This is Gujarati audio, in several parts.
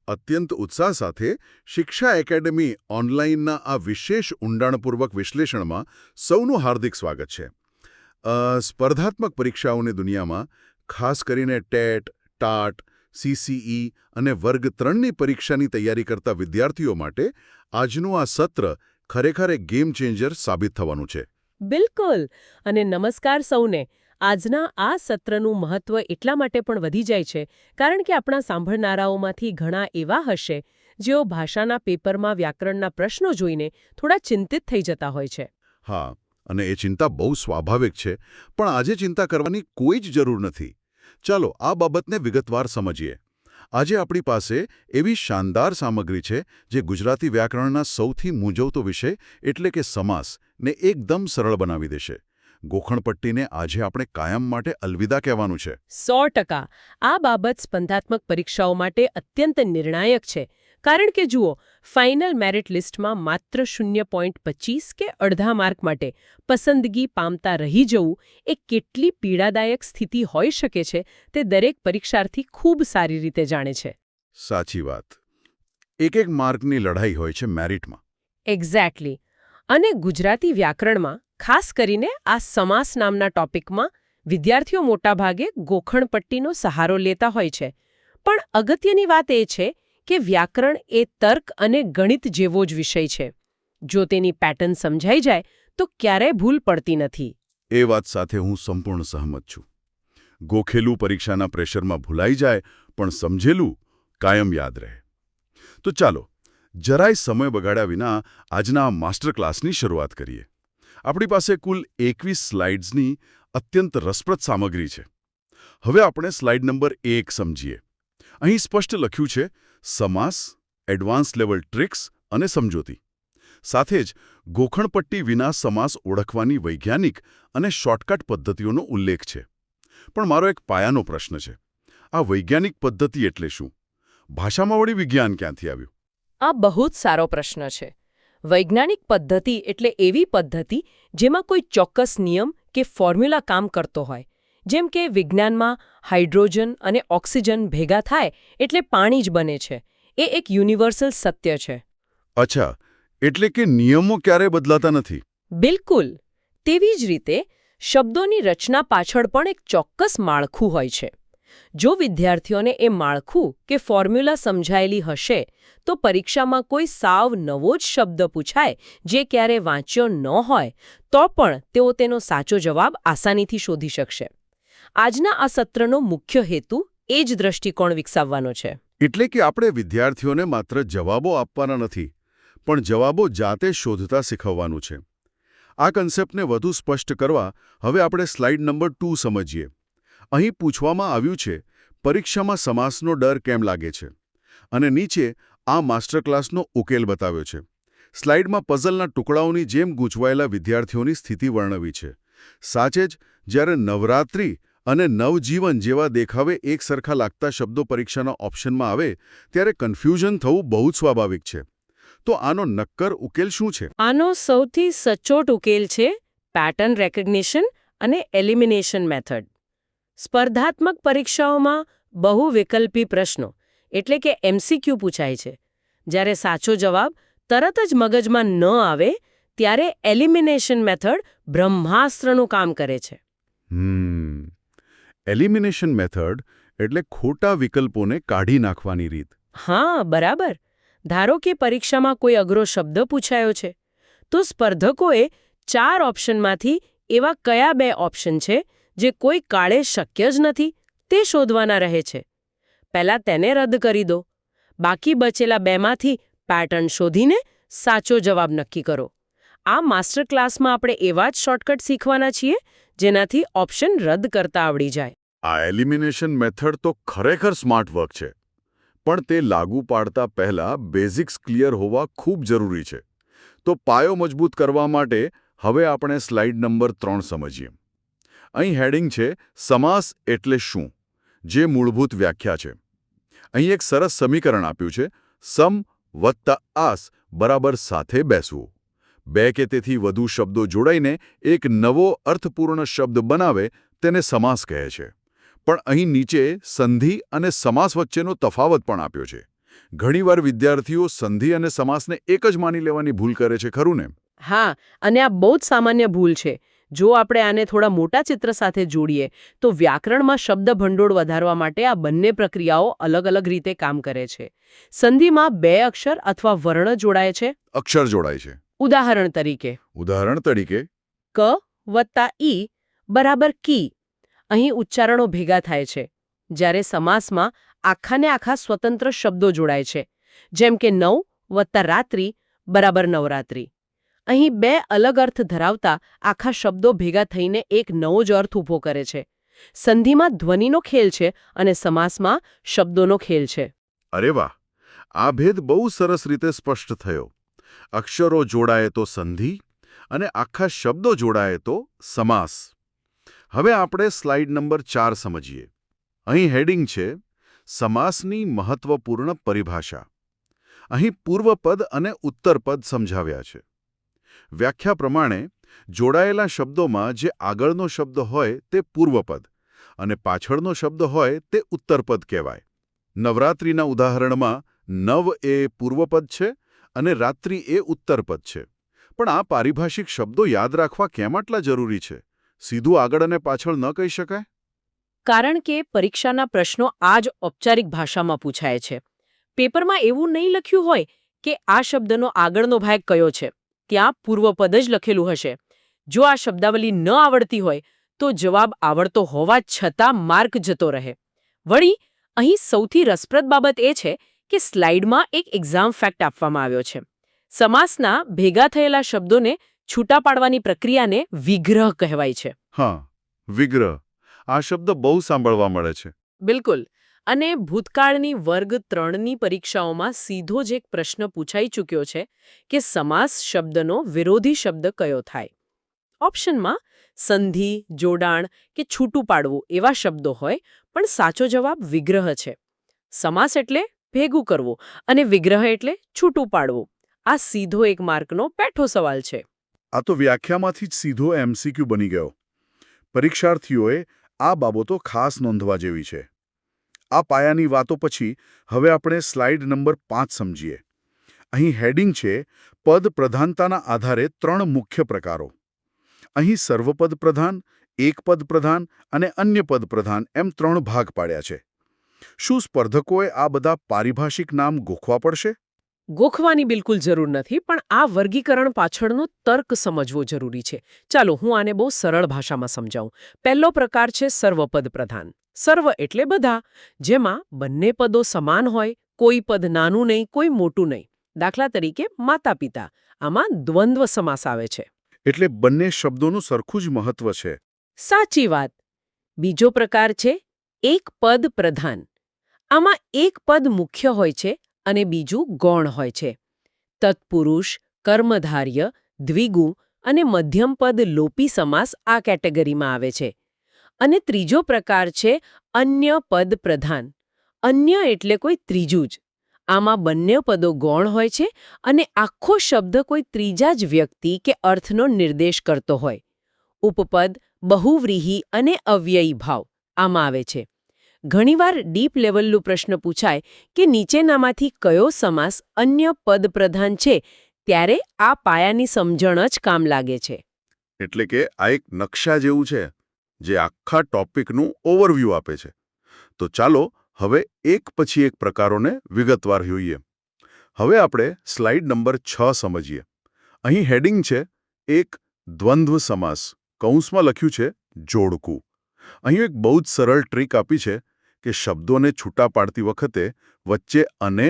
અત્યંત ઉત્સાહ સાથે શિક્ષા એકેડમી ઓનલાઈનના આ વિશેષ ઊંડાણપૂર્વક વિશ્લેષણમાં સૌનું હાર્દિક સ્વાગત છે. સ્પર્ધાત્મક પરીક્ષાઓની દુનિયામાં ખાસ કરીને ટેટ, ટાટ, CCE અને વર્ગ 3ની પરીક્ષાની તૈયારી કરતા વિદ્યાર્થીઓ માટે આજનું આ સત્ર ખરેખર એક ગેમ ચેન્જર સાબિત થવાનું છે. બિલકુલ. અને નમસ્કાર સૌને. આજના આ સત્રનું મહત્વ એટલા માટે પણ વધી જાય છે કારણ કે આપણા સાંભળનારાઓમાંથી ઘણા એવા હશે જેઓ ભાષાના પેપરમાં વ્યાકરણના પ્રશ્નો જોઈને થોડા ચિંતિત થઈ જતા હોય છે. હા, અને એ ચિંતા બહુ સ્વાભાવિક છે, પણ આજે ચિંતા કરવાની કોઈ જ જરૂર નથી. ચાલો આ બાબતને વિગતવાર સમજીએ. આજે આપણી પાસે એવી શાનદાર સામગ્રી છે જે ગુજરાતી વ્યાકરણના સૌથી મૂંઝવતો વિષય એટલે કે સમાસને એકદમ સરળ બનાવી દેશે. ગોખણપટ્ટીને આજે આપણે કાયમ માટે અલવિદા કહેવાનું છે. 100%. આ બાબત સ્પર્ધાત્મક પરીક્ષાઓ માટે અત્યંત નિર્ણાયક છે કારણ કે જુઓ, ફાઇનલ મેરિટ લિસ્ટમાં માત્ર 0.25 કે અડધા માર્ક માટે પસંદગી પામતા રહી જવું એ કેટલી પીડાદાયક સ્થિતિ હોઈ શકે છે તે દરેક પરીક્ષાર્થી ખૂબ સારી રીતે જાણે છે. સાચી વાત. એક માર્કની લડાઈ હોય છે મેરિટમાં. એક્ઝેક્ટલી. અને ગુજરાતી વ્યાકરણમાં ખાસ કરીને આ સમાસ નામના ટોપિકમાં વિદ્યાર્થીઓ મોટાભાગે ગોખણપટ્ટીનો સહારો લેતા હોય છે. પણ અગત્યની વાત એ છે કે વ્યાકરણ એ તર્ક અને ગણિત જેવો જ વિષય છે. જો તેની પેટર્ન સમજાઈ જાય તો ક્યારેય ભૂલ પડતી નથી. એ વાત સાથે હું સંપૂર્ણ સહમત છું. ગોખેલું પરીક્ષાના પ્રેશરમાં ભૂલાઈ જાય, પણ સમજેલું કાયમ યાદ રહે. તો ચાલો જરાય સમય બગાડ્યા વિના આજના માસ્ટર ક્લાસની શરૂઆત કરીએ. આપણી પાસે કુલ 21 સ્લાઇડ્સની અત્યંત રસપ્રદ સામગ્રી છે. હવે આપણે સ્લાઇડ નંબર 1 સમજીએ. અહીં સ્પષ્ટ લખ્યું છે સમાસ, એડવાન્સ લેવલ ટ્રિક્સ અને સમજૂતી. સાથે જ ગોખણપટ્ટી વિના સમાસ ઓળખવાની વૈજ્ઞાનિક અને શોર્ટકટ પદ્ધતિઓનો ઉલ્લેખ છે. પણ મારો એક પાયાનો પ્રશ્ન છે, આ વૈજ્ઞાનિક પદ્ધતિ એટલે શું? ભાષામાં વળી વિજ્ઞાન ક્યાંથી આવ્યું? આ બહુ જ સારો પ્રશ્ન છે. વૈજ્ઞાનિક પદ્ધતિ એટલે એવી પદ્ધતિ જેમાં કોઈ ચોક્કસ નિયમ કે ફોર્મ્યુલા કામ કરતો હોય. જેમ કે વિજ્ઞાનમાં હાઇડ્રોજન અને ઓક્સિજન ભેગા થાય એટલે પાણી જ બને છે. એ એક યુનિવર્સલ સત્ય છે. અચ્છા, એટલે કે નિયમો ક્યારેય બદલાતા નથી. બિલકુલ. તેવી જ રીતે શબ્દોની રચના પાછળ પણ એક ચોક્કસ માળખું હોય છે. જો વિદ્યાર્થીઓને એ માળખું કે ફોર્મ્યુલા સમજાયેલી હશે તો પરીક્ષામાં કોઈ સાવ નવો જ શબ્દ પૂછાય જે ક્યારે વાંચ્યો ન હોય તો પણ તેઓ તેનો સાચો જવાબ આસાનીથી શોધી શકશે. આજના આ સત્રનો મુખ્ય હેતુ એ જ દ્રષ્ટિકોણ વિકસાવવાનો છે. એટલે કે આપણે વિદ્યાર્થીઓને માત્ર જવાબો આપવાના નથી, પણ જવાબો જાતે શોધતા શીખવવાનું છે. આ કન્સેપ્ટને વધુ સ્પષ્ટ કરવા હવે આપણે સ્લાઇડ નંબર 2 સમજીએ. અહીં પૂછવામાં આવ્યું છે, પરીક્ષામાં સમાસનો ડર કેમ લાગે છે? અને નીચે આ માસ્ટર ક્લાસનો ઉકેલ બતાવ્યો છે. સ્લાઇડમાં પઝલના ટુકડાઓની જેમ ગૂંચવાયેલા વિદ્યાર્થીઓની સ્થિતિ વર્ણવી છે. સાચે જ જ્યારે નવરાત્રિ અને નવજીવન જેવા દેખાવે એક સરખા લાગતા શબ્દો પરીક્ષાના ઓપ્શનમાં આવે ત્યારે કન્ફ્યુઝન થવું બહુ જ સ્વાભાવિક છે. તો આનો નક્કર ઉકેલ શું છે? આનો સૌથી સચોટ ઉકેલ છે પેટર્ન રેકગ્નિશન અને એલિમિનેશન મેથડ. સ્પર્ધાત્મક પરીક્ષાઓમાં બહુવિકલ્પી પ્રશ્નો એટલે કે MCQ પૂછાય છે. જ્યારે સાચો જવાબ તરત જ મગજમાં ન આવે ત્યારે એલિમિનેશન મેથડ બ્રહ્માસ્ત્રનું કામ કરે છે. એલિમિનેશન મેથડ એટલે ખોટા વિકલ્પોને કાઢી નાખવાની રીત. હા, બરાબર. ધારો કે પરીક્ષામાં કોઈ અઘરો શબ્દ પૂછાયો છે તો સ્પર્ધકોએ 4 ઓપ્શનમાંથી એવા કયા 2 ઓપ્શન છે જે કોઈ કાળે શક્ય જ નથી તે શોધવાના રહે છે. પહેલા તેને રદ કરી દો. બાકી બચેલા 2માંથી પેટર્ન શોધીને સાચો જવાબ નક્કી કરો. આ માસ્ટર ક્લાસમાં આપણે એવા જ શોર્ટકટ શીખવાના છીએ જેનાથી ઓપ્શન રદ કરતા આવડી જાય. આ એલિમિનેશન મેથડ તો ખરેખર સ્માર્ટ વર્ક છે. પણ તે લાગુ પાડતા પહેલા બેઝિક્સ ક્લિયર હોવા ખૂબ જરૂરી છે. તો પાયો મજબૂત કરવા માટે હવે આપણે સ્લાઇડ નંબર 3 સમજીએ. અહીં હેડિંગ છે સમાસ એટલે શું, જે મૂળભૂત વ્યાખ્યા છે. અહીં એક સરસ સમીકરણ આપ્યું છે, સમ વત્તા આસ બરાબર સાથે બેસવું. 2 કે તેથી વધુ શબ્દો જોડાઈને એક નવો અર્થપૂર્ણ શબ્દ બનાવે તેને સમાસ કહે છે. પણ અહીં નીચે સંધિ અને સમાસ વચ્ચેનો તફાવત પણ આપ્યો છે. ઘણીવાર વિદ્યાર્થીઓ સંધિ અને સમાસને એક જ માની લેવાની ભૂલ કરે છે, ખરું ને? હા, અને આ બહુ જ સામાન્ય ભૂલ છે. જો આપણે આને થોડા મોટા ચિત્ર સાથે જોડીએ તો વ્યાકરણમાં શબ્દ ભંડોળ વધારવા માટે આ બંને પ્રક્રિયાઓ અલગ અલગ રીતે કામ કરે છે. સંધિમાં બે અક્ષર અથવા વર્ણ જોડાય છે. અક્ષર જોડાય છે. ઉદાહરણ તરીકે ક વત્તા ઈ બરાબર કી. અહીં ઉચ્ચારણો ભેગા થાય છે. જ્યારે સમાસમાં આખાને આખા સ્વતંત્ર શબ્દો જોડાય છે, જેમ કે નવ વત્તા રાત્રિ બરાબર નવરાત્રિ. અહીં બે અલગ અર્થ ધરાવતા આખા શબ્દો ભેગા થઈને એક નવો જ અર્થ ઊભો કરે છે. સંધિમાં ધ્વનિનો ખેલ છે અને સમાસમાં શબ્દોનો ખેલ છે. અરે વાહ! આ ભેદ બહુ સરસ રીતે સ્પષ્ટ થયો. અક્ષરો જોડાય તો સંધિ અને આખા શબ્દો જોડાય તો સમાસ. હવે આપણે સ્લાઇડ નંબર 4 સમજીએ. અહીં હેડિંગ છે સમાસની મહત્વપૂર્ણ પરિભાષા. અહીં પૂર્વપદ અને ઉત્તરપદ સમજાવ્યા છે. વ્યાખ્યા પ્રમાણે જોડાયેલા શબ્દોમાં જે આગળનો શબ્દ હોય તે પૂર્વપદ અને પાછળનો શબ્દ હોય તે ઉત્તરપદ કહેવાય. નવરાત્રિના ઉદાહરણમાં નવ એ પૂર્વપદ છે અને રાત્રિ એ ઉત્તરપદ છે. પણ આ પારિભાષિક શબ્દો યાદ રાખવા કેમ આટલા જરૂરી છે? સીધું આગળ અને પાછળ ન કહી શકાય? કારણ કે પરીક્ષાના પ્રશ્નો આ જ ઔપચારિક ભાષામાં પૂછાય છે. પેપરમાં એવું નહીં લખ્યું હોય કે આ શબ્દનો આગળનો ભાગ કયો છે. ત્યાં પૂર્વપદ જ લખેલું હશે. જો આ શબ્દાવલી ન આવડતી હોય તો જવાબ આવડતો હોવા છતાં માર્ક જતો રહે. વળી અહીં સૌથી રસપ્રદ બાબત એ છે કે સ્લાઇડમાં એક એક્ઝામ ફેક્ટ આપવામાં આવ્યો છે. સમાસના ભેગા થયેલા શબ્દોને છૂટા પાડવાની પ્રક્રિયાને વિગ્રહ કહેવાય છે. હા, વિગ્રહ. આ શબ્દ બહુ સાંભળવા મળે છે. બિલકુલ. અને ભૂતકાળની વર્ગ 3ની પરીક્ષાઓમાં સીધો જ એક પ્રશ્ન પૂછાઈ ચૂક્યો છે કે સમાસ શબ્દનો વિરોધી શબ્દ કયો થાય. ઓપ્શનમાં સંધિ, જોડાણ કે છૂટું પાડવું એવા શબ્દો હોય, પણ સાચો જવાબ વિગ્રહ છે. સમાસ એટલે ભેગું કરવું અને વિગ્રહ એટલે છૂટું પાડવું. આ સીધો એક માર્કનો પેઠો સવાલ છે. આ તો વ્યાખ્યામાંથી જ સીધો MCQ બની ગયો. પરીક્ષાર્થીઓએ આ બાબતો ખાસ નોંધવા જેવી છે. આ પાયાની વાતો પછી હવે આપણે સ્લાઇડ નંબર 5 સમજીએ. અહીં હેડિંગ છે પદ પ્રધાનતાના આધારે 3 મુખ્ય પ્રકારો. અહીં સર્વપદ પ્રધાન, એકપદ પ્રધાન અને અન્ય પદ પ્રધાન એમ 3 ભાગ પાડ્યા છે. શું સ્પર્ધકોએ આ બધા પારિભાષિક નામ ગોખવા પડશે? ગોખવાની બિલકુલ જરૂર નથી, પણ આ વર્ગીકરણ પાછળનો તર્ક સમજવો જરૂરી છે. ચાલો હું આને બહુ સરળ ભાષામાં સમજાવું. પહેલો પ્રકાર છે સર્વપદ પ્રધાન. સર્વ એટલે બધા, જેમાં બંને પદો સમાન હોય, કોઈ પદ નાનું નહીં, કોઈ મોટું નહીં. દાખલા તરીકે માતા પિતા. આમાં દ્વંદ્વ સમાસ આવે છે. એટલે બંને શબ્દોનું સરખું જ મહત્વ છે. સાચી વાત. બીજો પ્રકાર છે એક પદ પ્રધાન. આમાં એક પદ મુખ્ય હોય છે અને બીજું ગૌણ હોય છે. તત્પુરુષ, કર્મધાર્ય, દ્વિગુ અને મધ્યમ પદ લોપી સમાસ આ કેટેગરીમાં આવે છે. અને ત્રીજો પ્રકાર છે અન્ય પદ પ્રધાન. અન્ય એટલે કોઈ ત્રીજું જ. આમાં બંને પદો ગૌણ હોય છે અને આખો શબ્દ કોઈ ત્રીજા જ વ્યક્તિ કે અર્થનો નિર્દેશ કરતો હોય. ઉપપદ, બહુવ્રીહી અને અવ્યયી ભાવ આમાં આવે છે. ઘણીવાર ડીપ લેવલનો પ્રશ્ન પૂછાય કે નીચેનામાંથી કયો સમાસ અન્ય પદ પ્રધાન છે, ત્યારે આ પાયાની સમજણ જ કામ લાગે છે. એટલે કે આ એક નકશા જેવું છે જે આખા ટોપિકનું ઓવરવ્યૂ આપે છે. તો ચાલો હવે એક પછી એક પ્રકારોને વિગતવાર જોઈએ. હવે આપણે સ્લાઇડ નંબર 6 સમજીએ. અહીં હેડિંગ છે એક દ્વંદ્વ સમાસ. કૌંસમાં લખ્યું છે જોડકું. અહીં એક બહુ જ સરળ ટ્રીક આપી છે કે શબ્દોને છૂટા પાડતી વખતે વચ્ચે અને,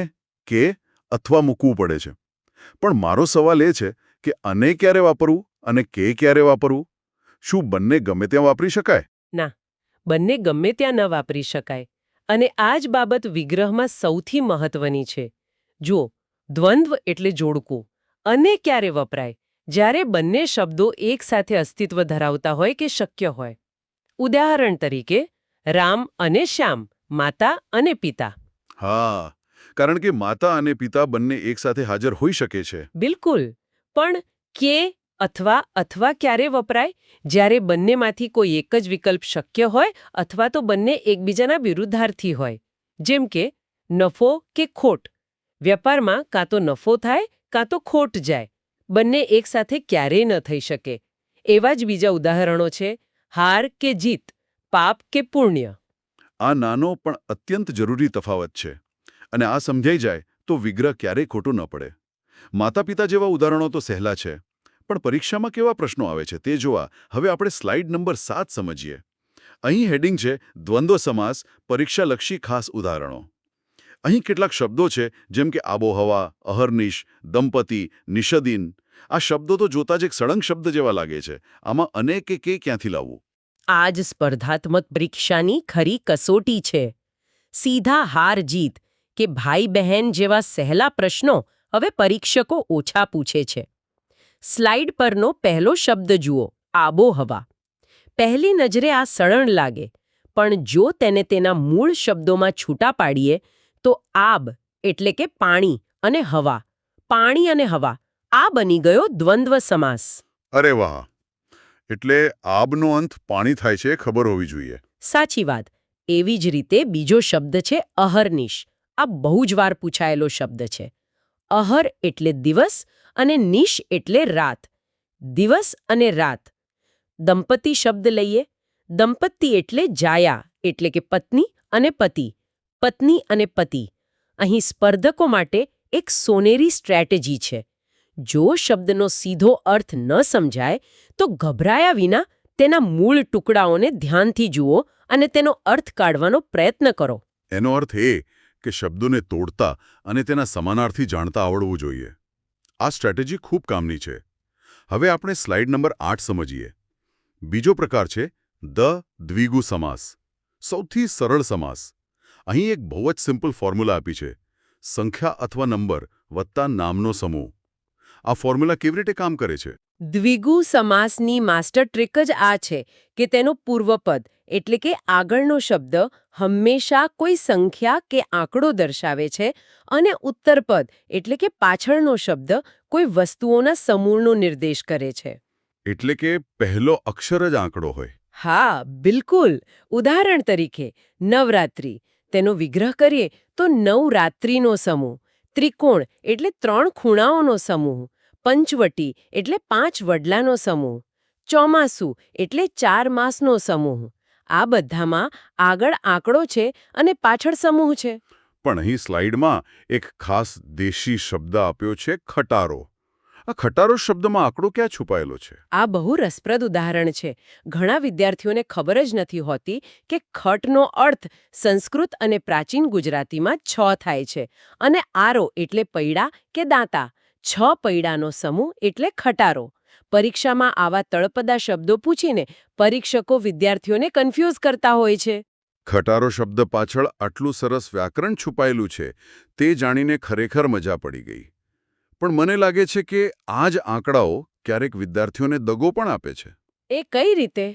કે અથવા મૂકવું પડે છે. પણ મારો સવાલ એ છે કે અને ક્યારે વાપરવું અને કે ક્યારે વાપરવું? શું બંને ગમે ત્યાં વાપરી શકાય? ના, બંને ગમે ત્યાં ન વાપરી શકાય. અને આ જ બાબત વિગ્રહમાં સૌથી મહત્વની છે. જુઓ, દ્વંદ્વ એટલે જોડકું. અને ક્યારે વપરાય? જ્યારે બંને શબ્દો એકસાથે અસ્તિત્વ ધરાવતા હોય કે શક્ય હોય. ઉદાહરણ તરીકે રામ અને શ્યામ, માતા અને પિતા. હા, કારણ કે માતા અને પિતા બંને એકસાથે હાજર હોઈ શકે છે. બિલકુલ. પણ કે અથવા ક્યારે વપરાય? જ્યારે બંનેમાંથી કોઈ એક જ વિકલ્પ શક્ય હોય અથવા તો બંને એકબીજાના વિરુદ્ધાર્થી હોય. જેમ કે નફો કે ખોટ. વેપારમાં કાં તો નફો થાય કાં તો ખોટ જાય. બંને એકસાથે ક્યારેય ન થઈ શકે. એવા જ બીજા ઉદાહરણો છે હાર કે જીત, પાપ કે પુણ્ય. આ નાનો પણ અત્યંત જરૂરી તફાવત છે. અને આ સમજાઈ જાય તો વિગ્રહ ક્યારેય ખોટું ન પડે. માતા પિતા જેવા ઉદાહરણો તો સહેલા છે, પણ પરીક્ષામાં કેવા પ્રશ્નો આવે છે તે જોવા હવે આપણે સ્લાઇડ નંબર 7 સમજીએ. અહીં હેડિંગ છે દ્વંદ્વ સમાસ, પરીક્ષાલક્ષી ખાસ ઉદાહરણો. અહીં કેટલાક શબ્દો છે જેમ કે આબોહવા, અહર્નિશ, દંપતી, નિષદીન. આ શબ્દો તો જોતા જ એક સળંગ શબ્દ જેવા લાગે છે. આમાં અને કે ક્યાંથી લાવવું? આ જ સ્પર્ધાત્મક પરીક્ષાની ખરી કસોટી છે. સીધા હાર જીત કે ભાઈ બહેન જેવા સહેલા પ્રશ્નો હવે પરીક્ષકો ઓછા પૂછે છે. સ્લાઇડ પરનો પહેલો શબ્દ જુઓ, આબોહવા. પહેલી નજરે આ સરળ લાગે, પણ જો તેને તેના મૂળ શબ્દોમાં છૂટા પાડીએ તો આબ એટલે કે પાણી અને હવા, પાણી અને હવા, આ બની ગયો દ્વંદ્વ સમાસ. અરે વાહ! એટલે આબનો અંત પાણી થાય છે ખબર હોવી જોઈએ. સાચી વાત. એવી જ રીતે બીજો શબ્દ છે અહર્નિશ. આ બહુ જ વાર પૂછાયેલો શબ્દ છે. અહર એટલે દિવસ અને નિશ એટલે રાત. દિવસ અને રાત. દંપતી શબ્દ લઈએ. દંપતી એટલે જાયા એટલે કે પત્ની અને પતિ, પત્ની અને પતિ. અહીં સ્પર્ધકો માટે એક સોનેરી સ્ટ્રેટેજી છે. જો શબ્દનો સીધો અર્થ ન સમજાય તો ગભરાયા વિના તેના મૂળ ટુકડાઓને ધ્યાનથી જુઓ અને તેનો અર્થ કાઢવાનો પ્રયત્ન કરો. એનો અર્થ એ કે શબ્દોને તોડતા અને તેના સમાનાર્થી જાણતા આવડવું જોઈએ. આ સ્ટ્રેટેજી ખૂબ કામની છે. હવે આપણે સ્લાઇડ નંબર 8 સમજીએ. બીજો પ્રકાર છે દ્વિગુ સમાસ. સૌથી સરળ સમાસ. અહીં એક બહુ જ સિમ્પલ ફોર્મ્યુલા આપી છે. સંખ્યા અથવા નંબર વત્તા નામનો સમૂહ. આ ફોર્મ્યુલા કેવી રીતે કામ કરે છે? દ્વિગુ સમાસની માસ્ટર ટ્રીક જ આ છે કે તેનો પૂર્વપદ એટલે કે આગળનો શબ્દ હંમેશા કોઈ સંખ્યા કે આંકડો દર્શાવે છે અને ઉત્તરપદ એટલે કે પાછળનો શબ્દ કોઈ વસ્તુઓના સમૂહનો નિર્દેશ કરે છે. એટલે કે પહેલો અક્ષર જ આંકડો હોય. હા, બિલકુલ. ઉદાહરણ તરીકે નવરાત્રિ. તેનો વિગ્રહ કરીએ તો નવરાત્રિનો સમૂહ. ત્રિકોણ એટલે 3 ખૂણાઓનો સમૂહ. પંચવટી એટલે 5 વડલાનો સમૂહ. ચોમાસું એટલે 4 માસનો સમૂહ. આ બધામાં આગળ આંકડો છે અને પાછળ સમૂહ છે. પણ અહીં સ્લાઇડમાં એક ખાસ દેશી શબ્દ આપ્યો છે ખટારો. આ ખટારો શબ્દમાં આંકડો ક્યાં છુપાયેલો છે? આ બહુ રસપ્રદ ઉદાહરણ છે. ઘણા વિદ્યાર્થીઓને ખબર જ નથી હોતી કે ખટનો અર્થ સંસ્કૃત અને પ્રાચીન ગુજરાતીમાં 6 થાય છે અને આરો એટલે પૈડા કે દાંતા. 6 પૈડાનો સમૂહ એટલે ખટારો. પરીક્ષામાં આવા તળપદા શબ્દો પૂછીને પરીક્ષકો વિદ્યાર્થીઓને કન્ફ્યુઝ કરતા હોય છે. ખટારો શબ્દ પાછળ આટલું સરસ વ્યાકરણ છુપાયેલું છે તે જાણીને ખરેખર મજા પડી ગઈ. પણ મને લાગે છે કે આ જ આંકડાઓ ક્યારેક વિદ્યાર્થીઓને દગો પણ આપે છે. એ કઈ રીતે?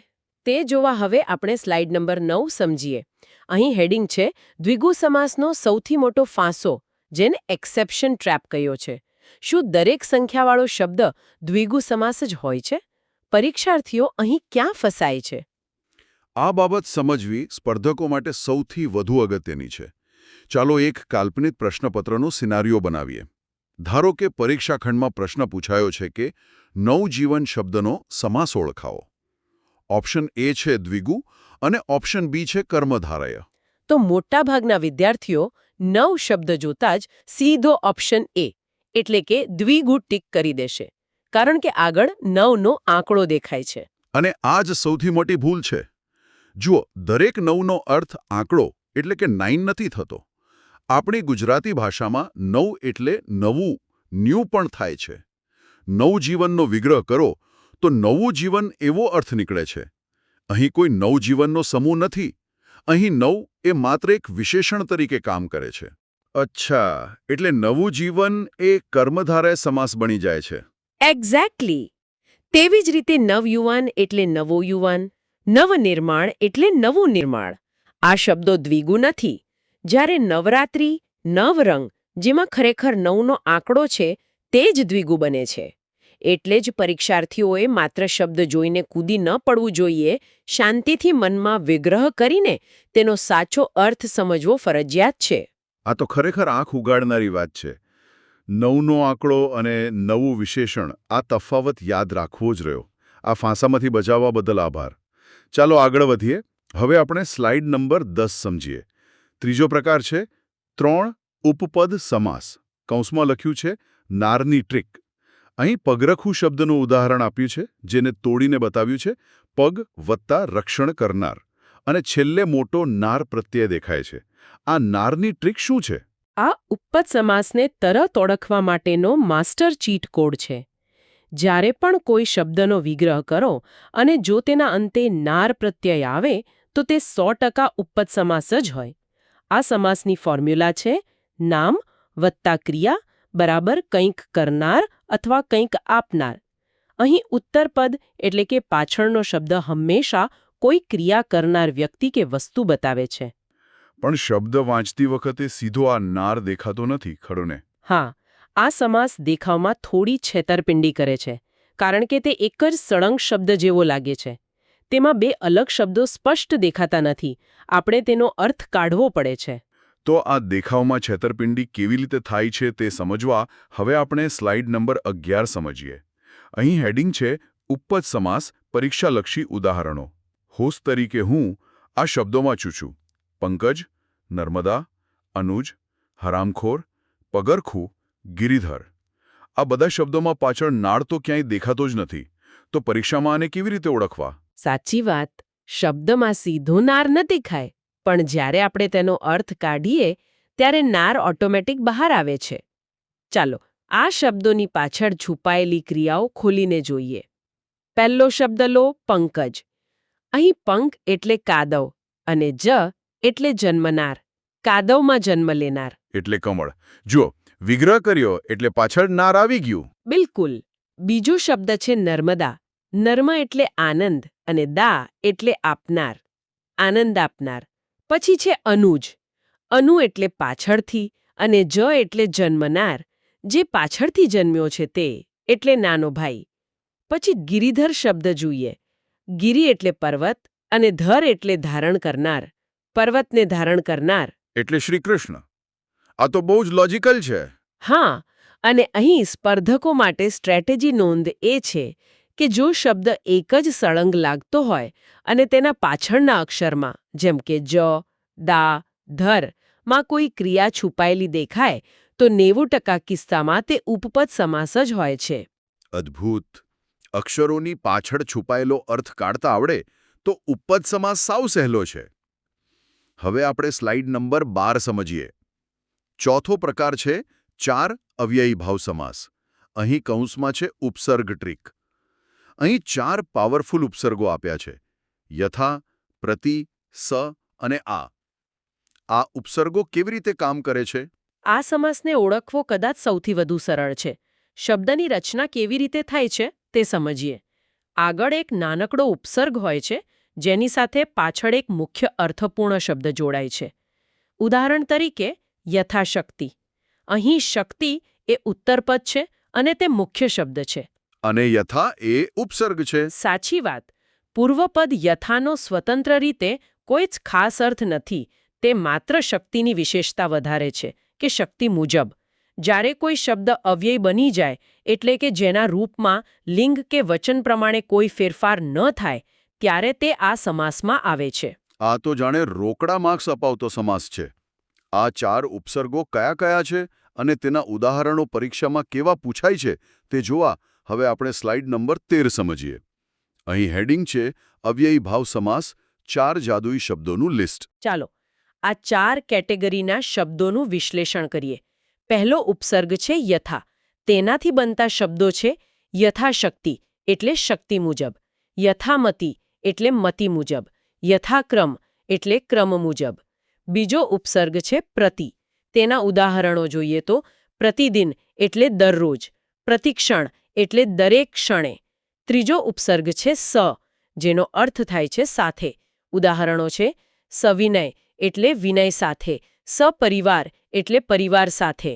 તે જોવા હવે આપણે સ્લાઇડ નંબર 9 સમજીએ. અહીં હેડિંગ છે દ્વિગુ સમાસનો સૌથી મોટો ફાંસો, જેને એક્સેપ્શન ટ્રેપ કહ્યો છે. શું દરેક સંખ્યાવાળો શબ્દ દ્વિગુ સમાસ જ હોય છે? પરીક્ષાર્થીઓ અહીં ક્યાં ફસાય છે? આ બાબત સમજવી સ્પર્ધકો માટે સૌથી વધુ અગત્યની છે. ચાલો એક કાલ્પનિક પ્રશ્નપત્રનો સિનારીઓ બનાવીએ. ધારો કે પરીક્ષાખંડમાં પ્રશ્ન પૂછાયો છે કે નવજીવન શબ્દનો સમાસ ઓળખાવો. ઓપ્શન એ છે દ્વિગુ અને ઓપ્શન બી છે કર્મધારય. તો મોટાભાગના વિદ્યાર્થીઓ નવ શબ્દ જોતા જ સીધો ઓપ્શન એ એટલે કે દ્વિગુ ટીક કરી દેશે, કારણ કે આગળ 9નો આંકડો દેખાય છે. અને આ જ સૌથી મોટી ભૂલ છે. જુઓ, દરેક 9નો અર્થ આંકડો એટલે કે 9 નથી થતો. આપણી ગુજરાતી ભાષામાં 9 એટલે નવું, ન્યૂ પણ થાય છે. નવજીવનનો વિગ્રહ કરો તો નવું જીવન એવો અર્થ નીકળે છે. અહીં કોઈ નવજીવનનો સમૂહ નથી. અહીં 9 એ માત્ર એક વિશેષણ તરીકે કામ કરે છે. અચ્છા, એટલે નવું જીવન એ કર્મધારય સમાસ બની જાય છે. એક્ઝેક્ટલી. તેવી જ રીતે નવયુવાન એટલે નવો યુવાન, નવનિર્માણ એટલે નવું નિર્માણ. આ શબ્દો દ્વિગુ નથી. જ્યારે નવરાત્રિ, નવરંગ, જેમાં ખરેખર 9નો આંકડો છે, તે જ દ્વિગુ બને છે. એટલે જ પરીક્ષાર્થીઓએ માત્ર શબ્દ જોઈને કૂદી ન પડવું જોઈએ. શાંતિથી મનમાં વિગ્રહ કરીને તેનો સાચો અર્થ સમજવો ફરજિયાત છે. આ તો ખરેખર આંખ ઉગાડનારી વાત છે. 9નો આંકડો અને નવું વિશેષણ આ તફાવત યાદ રાખવો જ રહ્યો. આ ફાંસામાંથી બચાવવા બદલ આભાર. ચાલો આગળ વધીએ. હવે આપણે સ્લાઇડ નંબર 10 સમજીએ. ત્રીજો પ્રકાર છે 3 ઉપપદ સમાસ. કૌંસમાં લખ્યું છે નારની ટ્રીક. અહીં પગરખું શબ્દનું ઉદાહરણ આપ્યું છે, જેને તોડીને બતાવ્યું છે પગ વત્તા રક્ષણ કરનાર, અને છેલ્લે મોટો નાર પ્રત્યય દેખાય છે. આ નારની ટ્રીક શું છે? આ ઉપપદ સમાસને તરત ઓળખવા માટેનો માસ્ટર ચીટ કોડ છે. જ્યારે પણ કોઈ શબ્દનો વિગ્રહ કરો અને જો તેના અંતે નાર પ્રત્યય આવે તો તે 100% ઉપપદ સમાસ જ હોય. આ સમાસની ફોર્મ્યુલા છે નામ વત્તા ક્રિયા બરાબર કંઈક કરનાર અથવા કંઈક આપનાર. અહીં ઉત્તરપદ એટલે કે પાછળનો શબ્દ હંમેશા કોઈ ક્રિયા કરનાર વ્યક્તિ કે વસ્તુ બતાવે છે. પણ શબ્દ વાંચતી વખતે સીધો આ નાર દેખાતો નથી, ખરો ને? હા, આ સમાસ દેખાવમાં થોડી છેતરપિંડી કરે છે, કારણ કે તે એક જ સળંગ શબ્દ જેવો લાગે છે. તેમાં બે અલગ શબ્દો સ્પષ્ટ દેખાતા નથી. આપણે તેનો અર્થ કાઢવો પડે છે. તો આ દેખાવમાં છેતરપિંડી કેવી રીતે થાય છે તે સમજવા હવે આપણે સ્લાઇડ નંબર 11 સમજીએ. અહીં હેડિંગ છે ઉપપદ સમાસ પરીક્ષાલક્ષી ઉદાહરણો. હોસ્ટ તરીકે હું આ શબ્દો વાંચું છું: પંકજ, નર્મદા, અનુજ, હરામખોર, પગરખું, ગિરિધર. આ બધા શબ્દોમાં પાછળ નાળ તો ક્યાંય દેખાતો જ નથી. તો પરીક્ષામાં આને કેવી રીતે ઓળખવા? સાચી વાત. શબ્દમાં સીધો નાર ન દેખાય, પણ જ્યારે આપણે તેનો અર્થ કાઢીએ ત્યારે નાર ઓટોમેટિક બહાર આવે છે. ચાલો આ શબ્દોની પાછળ છુપાયેલી ક્રિયાઓ ખોલીને જોઈએ. પહેલો શબ્દ લો, પંકજ. અહીં પંક એટલે કાદવ અને જ એટલે જન્મનાર, કાદવમાં જન્મ લેનાર. એટલે કમળ. જો વિગ્રહ કર્યો એટલે પાછળ નાર આવી ગયું. બિલકુલ. બીજો શબ્દ છે નર્મદા. નર્મ એટલે આનંદ અને દા એટલે આપનાર, આનંદ આપનાર. પછી છે અનુજ. અનુ એટલે પાછળથી અને જ એટલે જન્મનાર, જે પાછળથી જન્મ્યો છે તે એટલે નાનો ભાઈ. પછી ગિરિધર શબ્દ જોઈએ. ગિરિ એટલે પર્વત અને ધર એટલે ધારણ કરનાર, પર્વતને ધારણ કરનાર. એટલે શ્રી કૃષ્ણ. આ તો બહુ જ લોજિકલ છે. હા, અને અહીં સ્પર્ધકો માટે સ્ટ્રેટેજી નોંધ એ છે કે જો શબ્દ એક જ સળંગ લાગતો હોય અને તેના પાછળના અક્ષરમાં જેમ કે જ, દા, ધર માં કોઈ ક્રિયા છુપાયેલી દેખાય તો 90% કિસ્સામાં તે ઉપપદ સમાસ જ હોય છે. અદ્ભુત. અક્ષરોની પાછળ છુપાયેલો અર્થ કાઢતા આવડે તો ઉપપદ સમાસ સાવ સહેલો છે. હવે આપણે સ્લાઇડ નંબર 12 સમજીએ. ચોથો પ્રકાર છે 4 અવ્યયી ભાવ સમાસ. અહીં કૌંસમાં છે ઉપસર્ગ ટ્રીક. અહીં 4 પાવરફુલ ઉપસર્ગો આપ્યા છે: યથા, પ્રતિ, સ અને આ. આ ઉપસર્ગો કેવી રીતે કામ કરે છે? આ સમાસને ઓળખવો કદાચ સૌથી વધુ સરળ છે. શબ્દની રચના કેવી રીતે થાય છે તે સમજીએ. આગળ એક નાનકડો ઉપસર્ગ હોય છે, જેની સાથે પાછળ એક મુખ્ય અર્થપૂર્ણ શબ્દ જોડાય છે. ઉદાહરણ તરીકે યથાશક્તિ. અહીં શક્તિ એ ઉત્તરપદ છે અને તે મુખ્ય શબ્દ છે. અને યથા એ ઉપસર્ગ છે. સાચી વાત. પૂર્વપદ યથાનો સ્વતંત્ર રીતે કોઈ જ ખાસ અર્થ નથી. તે માત્ર શક્તિની વિશેષતા વધારે છે કે શક્તિ મુજબ. જ્યારે કોઈ શબ્દ અવ્યય બની જાય એટલે કે જેના રૂપમાં લિંગ કે વચન પ્રમાણે કોઈ ફેરફાર ન થાય, ત્યારે તે આ સમાસમાં આવે છે. આ તો જાણે રોકડા માર્ક્સ અપાવતો સમાસ છે. આ 4 ઉપસર્ગો કયા કયા છે અને તેના ઉદાહરણો પરીક્ષામાં કેવા પૂછાય છે તે જોવા હવે આપણે સ્લાઇડ નંબર 13 સમજીએ. અહીં હેડિંગ છે અવ્યયી ભાવ સમાસ 4 જાદુઈ શબ્દોનું લિસ્ટ. ચાલો આ 4 કેટેગરીના શબ્દોનું વિશ્લેષણ કરીએ. પહેલો ઉપસર્ગ છે યથા. તેનાથી બનતા શબ્દો છે યથાશક્તિ એટલે શક્તિ મુજબ, યથામતિ એટલે મતિ મુજબ, યથાક્રમ એટલે ક્રમ મુજબ. બીજો ઉપસર્ગ છે પ્રતિ. તેના ઉદાહરણો જોઈએ તો પ્રતિદિન એટલે દરરોજ, પ્રતિક્ષણ એટલે દરેક ક્ષણે. ત્રીજો ઉપસર્ગ છે સ, જેનો અર્થ થાય છે સાથે. ઉદાહરણો છે સવિનય એટલે વિનય સાથે, સપરિવાર એટલે પરિવાર સાથે.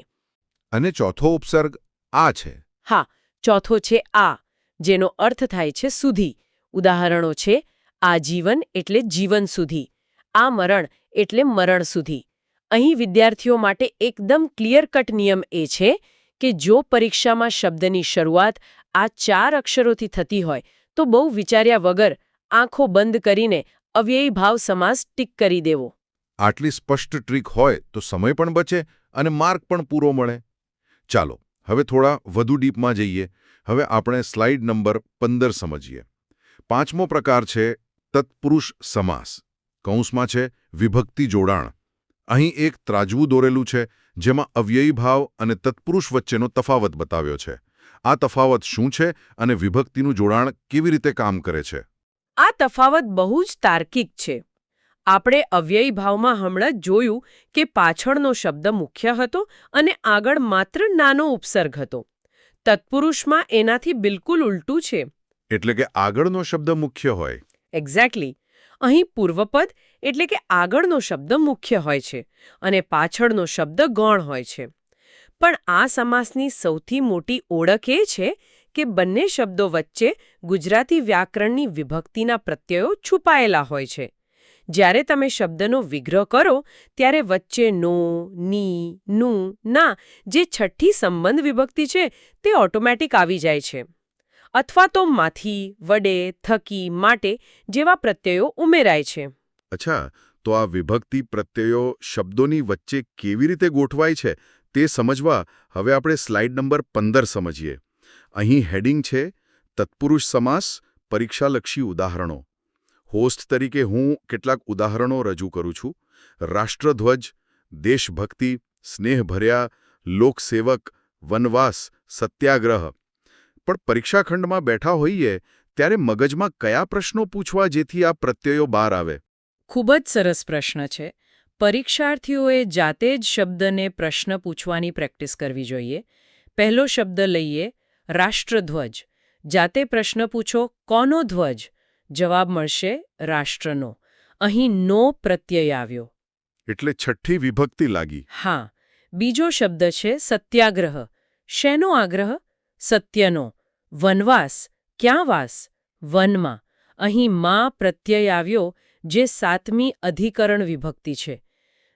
અને ચોથો ઉપસર્ગ આ છે. હા, ચોથો છે આ, જેનો અર્થ થાય છે સુધી. ઉદાહરણો છે આજીવન એટલે જીવન સુધી, આ મરણ એટલે મરણ સુધી. અહીં વિદ્યાર્થીઓ માટે એકદમ ક્લિયર કટ નિયમ એ છે કે જો પરીક્ષામાં શબ્દની શરૂઆત આ 4 અક્ષરોથી થતી હોય તો બહુ વિચાર્યા વગર આંખો બંધ કરીને અવ્યયી ભાવ સમાસ ટીક કરી દેવો. આટલી સ્પષ્ટ ટ્રીક હોય તો સમય પણ બચે અને માર્ક પણ પૂરો મળે. ચાલો હવે થોડા વધુ ડીપમાં જઈએ. હવે આપણે સ્લાઇડ નંબર 15 સમજીએ. 5મો પ્રકાર છે તત્પુરુષ સમાસ. કૌંસમાં છે વિભક્તિ જોડાણ. અહીં એક ત્રાજવું દોરેલું છે જેમાં અવ્યયી ભાવ અને તત્પુરુષ વચ્ચેનો તફાવત બતાવ્યો છે. આ તફાવત શું છે અને વિભક્તિનું જોડાણ કેવી રીતે કામ કરે છે? આ તફાવત બહુ જ તાર્કિક છે. આપણે અવ્યયી ભાવમાં હમણાં જ જોયું કે પાછળનો શબ્દ મુખ્ય હતો અને આગળ માત્ર નાનો ઉપસર્ગ હતો. તત્પુરુષમાં એનાથી બિલકુલ ઉલટું છે. એટલે કે આગળનો શબ્દ મુખ્ય હોય. એક્ઝેક્ટલી. અહીં પૂર્વપદ એટલે કે આગળનો શબ્દ મુખ્ય હોય છે અને પાછળનો શબ્દ ગૌણ હોય છે. પણ આ સમાસની સૌથી મોટી ઓળખ એ છે કે બંને શબ્દો વચ્ચે ગુજરાતી વ્યાકરણની વિભક્તિના પ્રત્યયો છુપાયેલા હોય છે. જ્યારે તમે શબ્દનો વિગ્રહ કરો ત્યારે વચ્ચે નો, ની, નું, ના જે છઠ્ઠી સંબંધ વિભક્તિ છે તે ઓટોમેટિક આવી જાય છે. અથવા તો માંથી, વડે, થકી, માટે જેવા પ્રત્યયો ઉમેરાય છે. અચ્છા, તો આ વિભક્તિ પ્રત્યયો શબ્દોની વચ્ચે કેવી રીતે ગોઠવાય છે તે સમજવા હવે આપણે સ્લાઇડ નંબર 15 સમજીએ. અહીં હેડિંગ છે તત્પુરુષ સમાસ પરીક્ષાલક્ષી ઉદાહરણો. હોસ્ટ તરીકે હું કેટલાક ઉદાહરણો રજૂ કરું છું. રાષ્ટ્રધ્વજ, દેશભક્તિ, સ્નેહભર્યા, લોકસેવક, વનવાસ, સત્યાગ્રહ. પણ પરીક્ષાખંડમાં બેઠા હોઈએ ત્યારે મગજમાં કયા પ્રશ્નો પૂછવા જેથી આ પ્રત્યયો બહાર આવે? ખૂબ જ સરસ પ્રશ્ન છે. પરીક્ષાર્થીઓએ જાતે જ શબ્દને પ્રશ્ન પૂછવાની પ્રેક્ટિસ કરવી જોઈએ. પહેલો શબ્દ લઈએ, રાષ્ટ્રધ્વજ. જાતે પ્રશ્ન પૂછો, કોનો ધ્વજ? જવાબ મળશે રાષ્ટ્રનો. અહીં નો પ્રત્યય આવ્યો. એટલે છઠ્ઠી વિભક્તિ લાગી. હા. બીજો શબ્દ છે સત્યાગ્રહ. શેનો આગ્રહ? સત્યનો. વનવાસ. ક્યાં વાસ? વનમાં. અહીં માં પ્રત્યય આવ્યો જે 7મી અધિકરણ વિભક્તિ છે.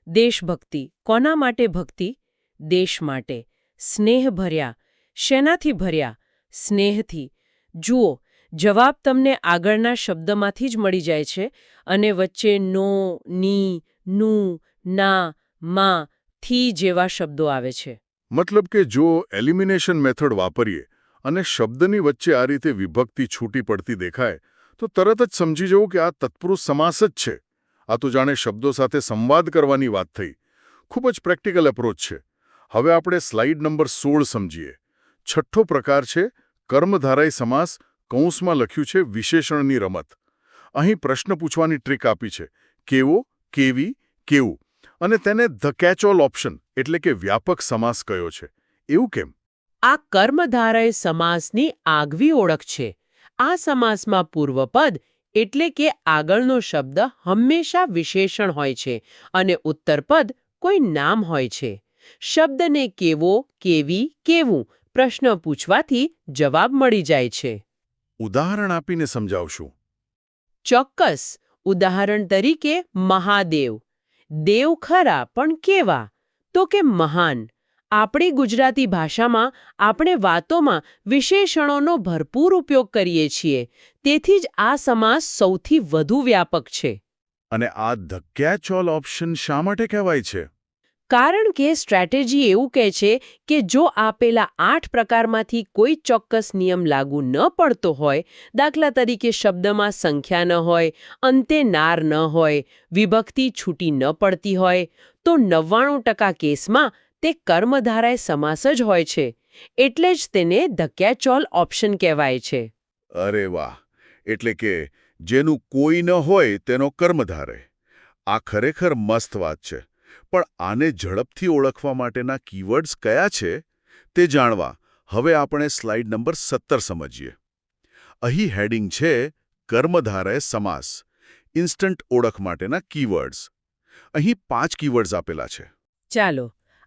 દેશભક્તિ. કોના માટે ભક્તિ? દેશ માટે. સ્નેહ ભર્યા. શેનાથી ભર્યા? સ્નેહથી. જુઓ, જવાબ તમને આગળના શબ્દમાંથી જ મળી જાય છે અને વચ્ચે નો, ની, નું, ના, માં, થી જેવા શબ્દો આવે છે. મતલબ કે જો એલિમિનેશન મેથડ વાપરીએ અને શબ્દની વચ્ચે આ રીતે વિભક્તિ છૂટી પડતી દેખાય તો તરત જ સમજી જવું કે આ તત્પુરુષ સમાસ જ છે. આ તો જાણે શબ્દો સાથે સંવાદ કરવાની વાત થઈ. ખૂબ જ પ્રેક્ટિકલ એપ્રોચ છે. હવે આપણે સ્લાઇડ નંબર 16 સમજીએ. છઠ્ઠો પ્રકાર છે કર્મધારય સમાસ. કૌંસમાં લખ્યું છે વિશેષણની રમત. અહીં પ્રશ્ન પૂછવાની ટ્રીક આપી છે. કેવો, કેવી, કેવું. અને તેને ધ કેચ ઓલ ઓપ્શન એટલે કે વ્યાપક સમાસ કયો છે. એવું કેમ? આ કર્મધારય સમાસની આગવી ઓળખ છે. આ સમાસમાં પૂર્વપદ એટલે કે આગળનો શબ્દ હંમેશા વિશેષણ હોય છે અને ઉત્તરપદ કોઈ નામ હોય છે. શબ્દને કેવો, કેવી, કેવું પ્રશ્ન પૂછવાથી જવાબ મળી જાય છે. ઉદાહરણ આપીને સમજાવશું. ચોક્કસ. ઉદાહરણ તરીકે મહાદેવ. દેવ ખરા પણ કેવા? તો કે મહાન. આપણી ગુજરાતી ભાષામાં આપણે વાતોમાં વિશેષણોનો ભરપૂર ઉપયોગ કરીએ છીએ. તેથી જ આ સમાસ સૌથી વધુ વ્યાપક છે. અને આ ધ કેચ ઓલ ઓપ્શન શા માટે કહેવાય છે? કારણ કે સ્ટ્રેટેજી એવું કહે છે કે જો આપેલા 8 પ્રકારમાંથી કોઈ ચોક્કસ નિયમ લાગુ ન પડતો હોય, દાખલા તરીકે શબ્દમાં સંખ્યા ન હોય, અંતે નાર ન હોય, વિભક્તિ છૂટી ન પડતી હોય, તો 99% કેસમાં તે કર્મધારય સમાસ જ હોય છે. એટલે જ તેને ધ કેચ ઓલ ઓપ્શન કહેવાય છે. અરે વાહ! એટલે કે જેનું કોઈ ન હોય તેનો કર્મધારય. આ ખરેખર મસ્ત વાત છે. પણ આને ઝડપથી ઓળખવા માટેના કીવર્ડ્સ કયા છે તે જાણવા હવે આપણે સ્લાઇડ નંબર 17 સમજીએ. અહીં હેડિંગ છે કર્મધારય સમાસ. ઇન્સ્ટન્ટ ઓળખ માટેના કીવર્ડ્સ. અહીં 5 કીવર્ડ્સ આપેલા છે. ચાલો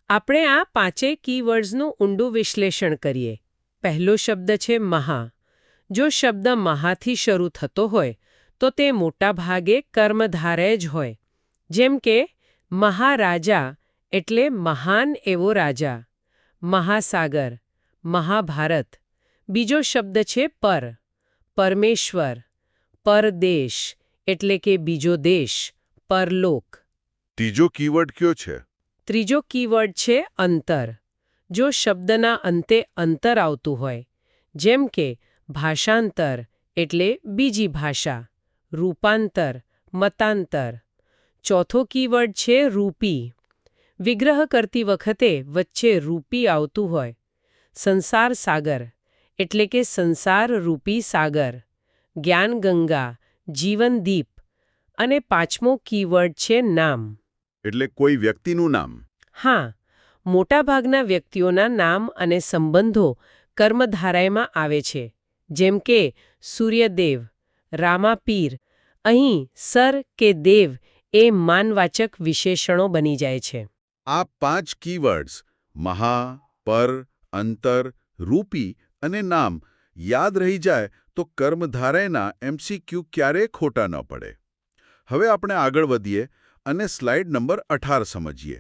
આપણે આ 5 કીવર્ડ્સનું ઊંડું વિશ્લેષણ કરીએ. પહેલો શબ્દ છે મહા. જો શબ્દ મહાથી શરૂ થતો હોય તો તે મોટા ભાગે કર્મધારય જ હોય. જેમ કે મહારાજા એટલે મહાન એવો રાજા. મહાસાગર, મહાભારત. બીજો શબ્દ છે પર, પરમેશ્વર, પરદેશ એટલે કે બીજો દેશ, પરલોક. ત્રીજો કીવર્ડ કયો છે? ત્રીજો કીવર્ડ છે અંતર. જો શબ્દના અંતે અંતર આવતું હોય, જેમ કે ભાષાંતર એટલે બીજી ભાષા, રૂપાંતર, મતાંતર. ચોથો કીવર્ડ છે રૂપી. વિગ્રહ કરતી વખતે વચ્ચે રૂપી આવતું હોય. સંસાર સાગર એટલે કે સંસાર રૂપી સાગર, જ્ઞાનગંગા, જીવનદીપ. અને પાંચમો કીવર્ડ છે નામ. એટલે કોઈ વ્યક્તિનું નામ. હા, મોટાભાગના વ્યક્તિઓના નામ અને સંબંધો કર્મધારયમાં આવે છે, જેમ કે સૂર્યદેવ, રામાપીર. અહીં સર કે દેવ એ માનવાચક વિશેષણો બની જાય છે. આ 5 કીવર્ડ્સ મહા, પર, અંતર, રૂપી અને નામ યાદ રહી જાય તો કર્મધારયના MCQ ક્યારેય ખોટા ન પડે. હવે આપણે આગળ વધીએ અને સ્લાઇડ નંબર 18 સમજીએ.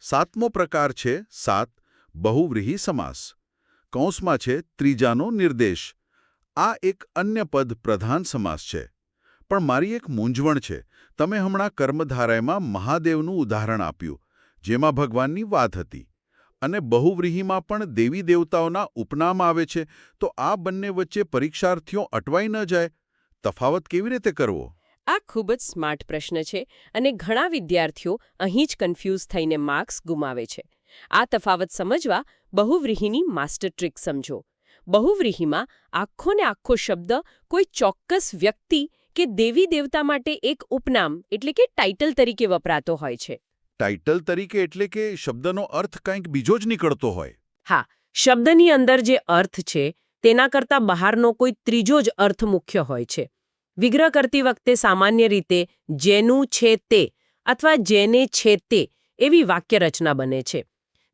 7મો પ્રકાર છે 7 બહુવ્રીહી સમાસ. કૌંસમાં છે ત્રીજાનો નિર્દેશ. આ એક અન્ય પદ પ્રધાન સમાસ છે. પણ મારી એક મૂંઝવણ છે. તમે હમણાં કર્મધારયમાં મહાદેવનું ઉદાહરણ આપ્યું, જેમાં ભગવાનની વાત હતી, અને બહુવ્રીહીમાં પણ દેવી દેવતાઓના ઉપનામ આવે છે, તો આ બંને વચ્ચે પરીક્ષાર્થીઓ અટવાઈ ન જાય. તફાવત કેવી રીતે કરવો? આ ખૂબ જ સ્માર્ટ પ્રશ્ન છે અને ઘણા વિદ્યાર્થીઓ અહીં જ કન્ફ્યુઝ થઈને માર્ક્સ ગુમાવે છે. આ તફાવત સમજવા બહુવ્રીહીની માસ્ટર ટ્રીક સમજો. બહુવ્રીહીમાં આખો ને આખો શબ્દ કોઈ ચોક્કસ વ્યક્તિ કે દેવી દેવતા માટે એક ઉપનામ એટલે કે ટાઇટલ તરીકે વપરાતો હોય છે. ટાઇટલ તરીકે એટલે કે શબ્દનો અર્થ કંઈક બીજો જ નીકળતો હોય. હા, શબ્દની અંદર જે અર્થ છે તેના કરતાં બહારનો કોઈ ત્રીજો જ અર્થ મુખ્ય હોય છે. વિગ્રહ કરતી વખતે સામાન્ય રીતે જેનું છે તે અથવા જેને છે તે એવી વાક્યરચના બને છે.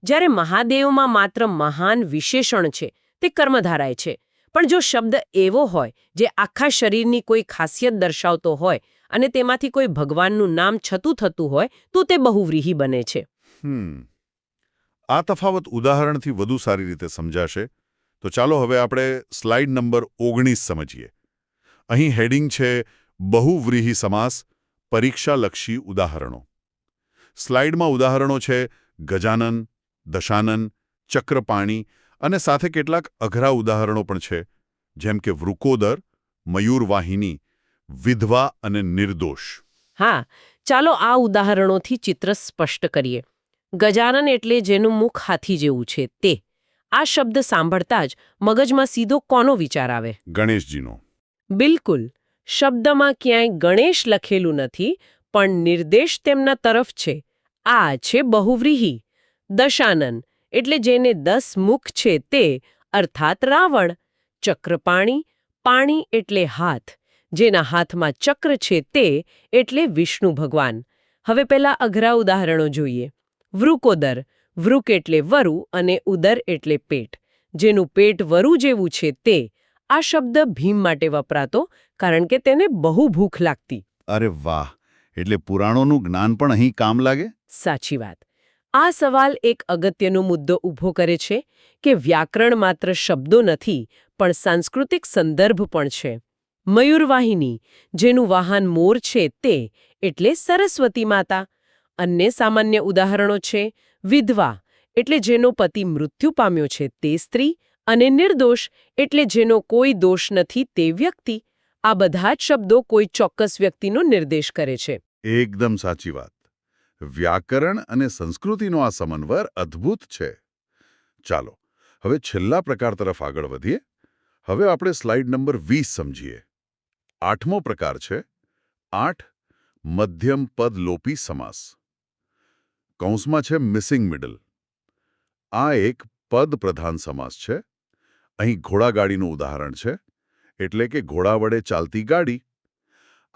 જ્યારે મહાદેવમાં માત્ર મહાન વિશેષણ છે, તે કર્મધારય છે. પણ જો શબ્દ એવો હોય જે આખા શરીરની કોઈ ખાસિયત દર્શાવતો હોય અને તેમાંથી કોઈ ભગવાનનું નામ છતું થતું હોય તો તે બહુવ્રીહી બને છે. આ તફાવત ઉદાહરણથી વધુ સારી રીતે સમજાશે. તો ચાલો હવે આપણે સ્લાઇડ નંબર 19 સમજીએ. અહીં હેડિંગ છે બહુવ્રીહી સમાસ, પરીક્ષાલક્ષી ઉદાહરણો. સ્લાઇડમાં ઉદાહરણો છે ગજાનન, દશાનન, ચક્રપાણી અને સાથે કેટલાક અઘરા ઉદાહરણો પણ છે, જેમ કે વૃકોદર, મયુરવાહિની, વિધવા અને નિર્દોષ. હા, ચાલો આ ઉદાહરણોથી ચિત્ર સ્પષ્ટ કરીએ. ગજાનન એટલે જેનું મુખ હાથી જેવું છે તે. આ શબ્દ સાંભળતા જ મગજમાં સીધો કોનો વિચાર આવે? ગણેશજીનો. બિલકુલ. શબ્દમાં ક્યાંય ગણેશ લખેલું નથી, પણ નિર્દેશ તેમના તરફ છે. આ છે બહુવ્રીહી. દશાનન એટલે જેને 10 મુખ છે તે, અર્થાત રાવણ. ચક્રપાણી, પાણી એટલે હાથ. જેના હાથમાં ચક્ર છે તે, એટલે વિષ્ણુ ભગવાન. હવે પહેલા અઘરા ઉદાહરણો જોઈએ. વૃકોદર. વૃક એટલે વરુ અને ઉદર એટલે પેટ. જેનું પેટ વરુ જેવું છે તે. આ શબ્દ ભીમ માટે વપરાતો, કારણ કે તેને બહુ ભૂખ લાગતી. અરે વાહ! એટલે પુરાણોનું જ્ઞાન પણ અહીં કામ લાગે? સાચી વાત. આ સવાલ એક અગત્યનો મુદ્દો ઊભો કરે છે કે વ્યાકરણ માત્ર શબ્દો નથી, પણ સાંસ્કૃતિક સંદર્ભ પણ છે. મયુરવાહિની, જેનું વાહન મોર છે તે, એટલે સરસ્વતી માતા. અન્ય સામાન્ય ઉદાહરણો છે વિધવા, એટલે જેનો પતિ મૃત્યુ પામ્યો છે તે સ્ત્રી, અને નિર્દોષ, એટલે જેનો કોઈ દોષ નથી તે વ્યક્તિ. આ બધા જ શબ્દો કોઈ ચોક્કસ વ્યક્તિનો નિર્દેશ કરે છે. એકદમ સાચી વાત. વ્યાકરણ અને સંસ્કૃતિનો આ સમન્વય અદ્ભુત છે. ચાલો, હવે છેલ્લા પ્રકાર તરફ આગળ વધીએ. હવે આપણે સ્લાઇડ નંબર 20 સમજીએ. 8મો પ્રકાર છે 8 મધ્યમ પદ લોપી સમાસ. કૌંસમાં છે મિસિંગ મિડલ. આ એક પદ પ્રધાન સમાસ છે. અહીં ઘોડાગાડીનું ઉદાહરણ છે, એટલે કે ઘોડા વડે ચાલતી ગાડી.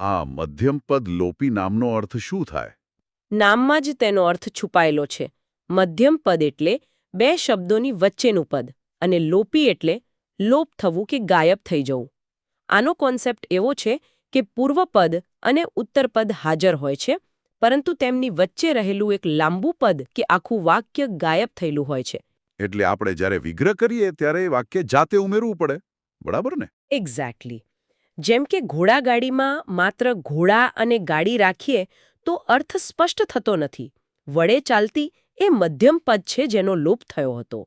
આ મધ્યમ પદ લોપી નામનો અર્થ શું થાય? નામમાં જ તેનો અર્થ છુપાયેલો છે. મધ્યમ પદ એટલે બે શબ્દોની વચ્ચેનું પદ, અને લોપી એટલે લોપ થવું કે ગાયબ થઈ જવું. આનો કોન્સેપ્ટ એવો છે કે પૂર્વપદ અને ઉત્તરપદ હાજર હોય છે, પરંતુ તેમની વચ્ચે રહેલું એક લાંબુ પદ કે આખું વાક્ય ગાયબ થયેલું હોય છે. એટલે આપણે જ્યારે વિગ્રહ કરીએ ત્યારે એ વાક્ય જાતે ઉમેરવું પડે, બરાબર ને? એક્ઝેક્ટલી. જેમ કે ઘોડાગાડીમાં માત્ર ઘોડા અને ગાડી રાખીએ તો અર્થ સ્પષ્ટ થતો નથી. વડે ચાલતી એ મધ્યમ પદ છે જેનો લોપ થયો હતો.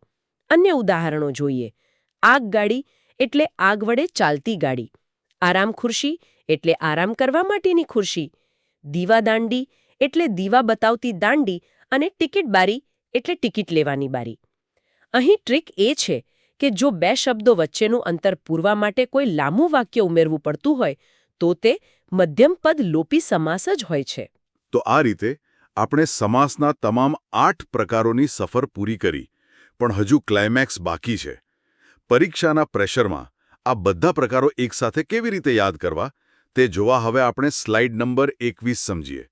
અન્ય ઉદાહરણો જોઈએ. આગગાડી એટલે આગ વડે ચાલતી ગાડી. આરામ ખુરશી એટલે આરામ કરવા માટેની ખુરશી. દીવાદાંડી એટલે દીવા બતાવતી દાંડી અને ટિકિટ બારી એટલે ટિકિટ લેવાની બારી. અહીં ટ્રીક એ છે કે જો બે શબ્દો વચ્ચેનું અંતર પૂરવા માટે કોઈ લાંબુ વાક્ય ઉમેરવું પડતું હોય તો તે મધ્યમ પદ લોપી સમાસ જ હોય છે. તો આ રીતે આપણે સમાસના તમામ 8 પ્રકારોની સફર પૂરી કરી, પણ હજુ ક્લાઇમેક્સ બાકી છે. પરીક્ષાના પ્રેશરમાં આ બધા પ્રકારો એકસાથે કેવી રીતે યાદ કરવા તે જોવા હવે આપણે સ્લાઇડ નંબર 21 સમજીએ.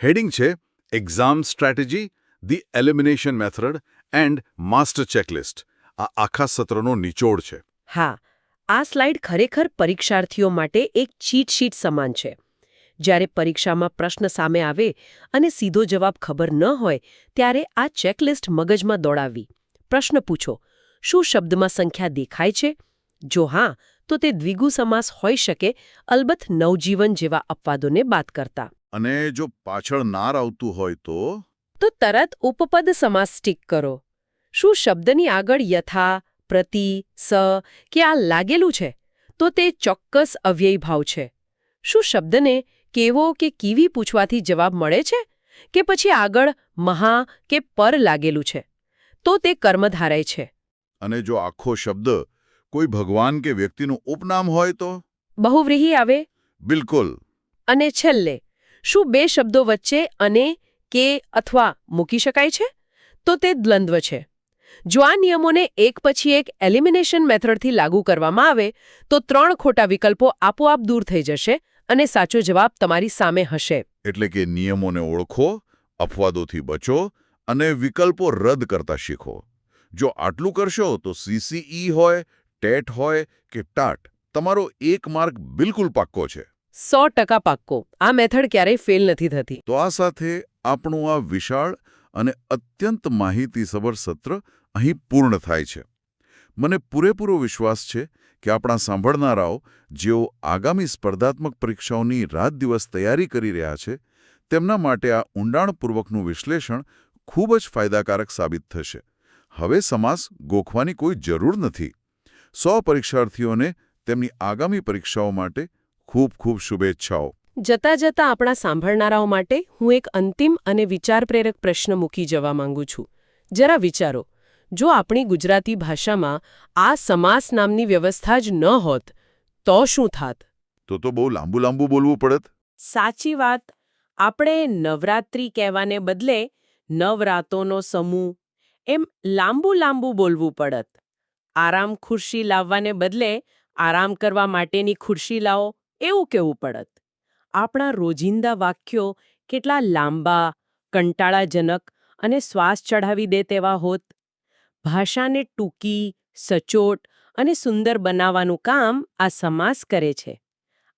હેડિંગ છે exam strategy, the elimination method and master checklist. આ આખા સત્રનો નિચોડ છે. હા, આ સ્લાઇડ ખરેખર પરીક્ષાર્થીઓ માટે એક ચીટ શીટ સમાન છે. જ્યારે પરીક્ષામાં પ્રશ્ન સામે આવે અને સીધો જવાબ ખબર ન હોય ત્યારે આ ચેકલિસ્ટ મગજમાં દોડાવવી. પ્રશ્ન પૂછો, શું શબ્દમાં સંખ્યા દેખાય છે? જો હા, તો તે દ્વિગુ સમાસ હોઈ શકે, અલબત્ત નવજીવન જેવા અપવાદોને બાદ કરતા. અને જો પાછળ નાર આવતું હોય તો તરત ઉપપદ સમાસ ટીક કરો. શું શબ્દની આગળ યથા, પ્રતિ, સ કે આ લાગેલું છે? તો તે ચોક્કસ અવ્યયી ભાવ છે. શું શબ્દને કેવો કે કીવી પૂછવાથી જવાબ મળે છે? કે પછી આગળ મહા કે પર લાગેલું છે? તો તે કર્મધારય છે. અને જો આખો શબ્દ કોઈ ભગવાન કે વ્યક્તિનું ઉપનામ હોય તો? બહુવ્રીહી આવે? બિલકુલ. અને છેલ્લે, શું બે શબ્દો વચ્ચે અને, કે અથવા મૂકી શકાય છે? તો તે દ્વંદ્વ છે. જો આ નિયમોને એક પછી એક એલિમિનેશન મેથડથી લાગુ કરવામાં આવે તો 3 ખોટા વિકલ્પો આપોઆપ દૂર થઈ જશે અને સાચો જવાબ તમારી સામે હશે. એટલે કે નિયમોને ઓળખો, અપવાદોથી બચો અને વિકલ્પો રદ કરતા શીખો. જો આટલું કરશો તો CCE હોય, ટેટ હોય કે ટાટ, તમારો 1 માર્ક બિલકુલ પાક્કો છે. 100% પાક્કો. આ મેથડ ક્યારેય ફેલ નથી થતી. તો આ સાથે આપણું આ વિશાળ અને અત્યંત માહિતીસભર સત્ર અહીં પૂર્ણ થાય છે. મને પૂરેપૂરો વિશ્વાસ છે કે આપણા સાંભળનારાઓ જેઓ આગામી સ્પર્ધાત્મક પરીક્ષાઓની રાત દિવસ તૈયારી કરી રહ્યા છે તેમના માટે આ ઊંડાણપૂર્વકનું વિશ્લેષણ ખૂબ જ ફાયદાકારક સાબિત થશે. હવે સમાસ ગોખવાની કોઈ જરૂર નથી. 100 પરીક્ષાર્થીઓને તેમની આગામી પરીક્ષાઓ માટે ખૂબ ખૂબ શુભેચ્છાઓ. જતા જતા આપણા સાંભળનારાઓ માટે હું એક અંતિમ અને વિચારપ્રેરક પ્રશ્ન મૂકી જવા માંગુ છું. જરા વિચારો, જો આપણી ગુજરાતી ભાષામાં આ સમાસ નામની વ્યવસ્થા જ ન હોત તો શું થાત? તો બહુ લાંબુ બોલવું પડત. સાચી વાત. આપણે નવરાત્રિ કહેવાને બદલે નવરાતોનો સમૂહ એમ લાંબુ બોલવું પડત. આરામ ખુરશી લાવવાને બદલે આરામ કરવા માટેની ખુરશી લાવો એવું કહેવું પડત. આપણા રોજિંદા વાક્યો કેટલા લાંબા, કંટાળાજનક અને શ્વાસ ચઢાવી દે તેવા હોત. ભાષાને ટૂંકી, સચોટ અને સુંદર બનાવવાનું કામ આ સમાસ કરે છે.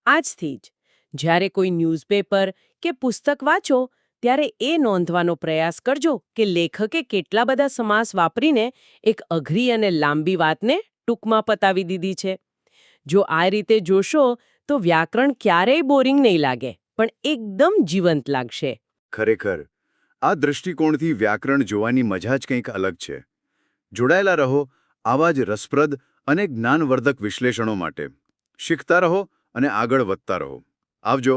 આજથી જ જ્યારે કોઈ ન્યૂઝપેપર કે પુસ્તક વાંચો ત્યારે એ નોંધવાનો પ્રયાસ કરજો કે લેખકે કેટલા બધા સમાસ વાપરીને એક અઘરી અને લાંબી વાતને ટૂંકમાં પતાવી દીધી છે. જો આ રીતે જોશો તો વ્યાકરણ ક્યારેય બોરિંગ નહીં લાગે, પણ એકદમ જીવંત લાગશે. ખરેખર, આ દૃષ્ટિકોણથી વ્યાકરણ જોવાની મજા જ કંઈક અલગ છે. જોડાયેલા રહો આવા જ રસપ્રદ અને જ્ઞાનવર્ધક વિશ્લેષણો માટે. શીખતા રહો અને આગળ વધતા રહો. આવજો.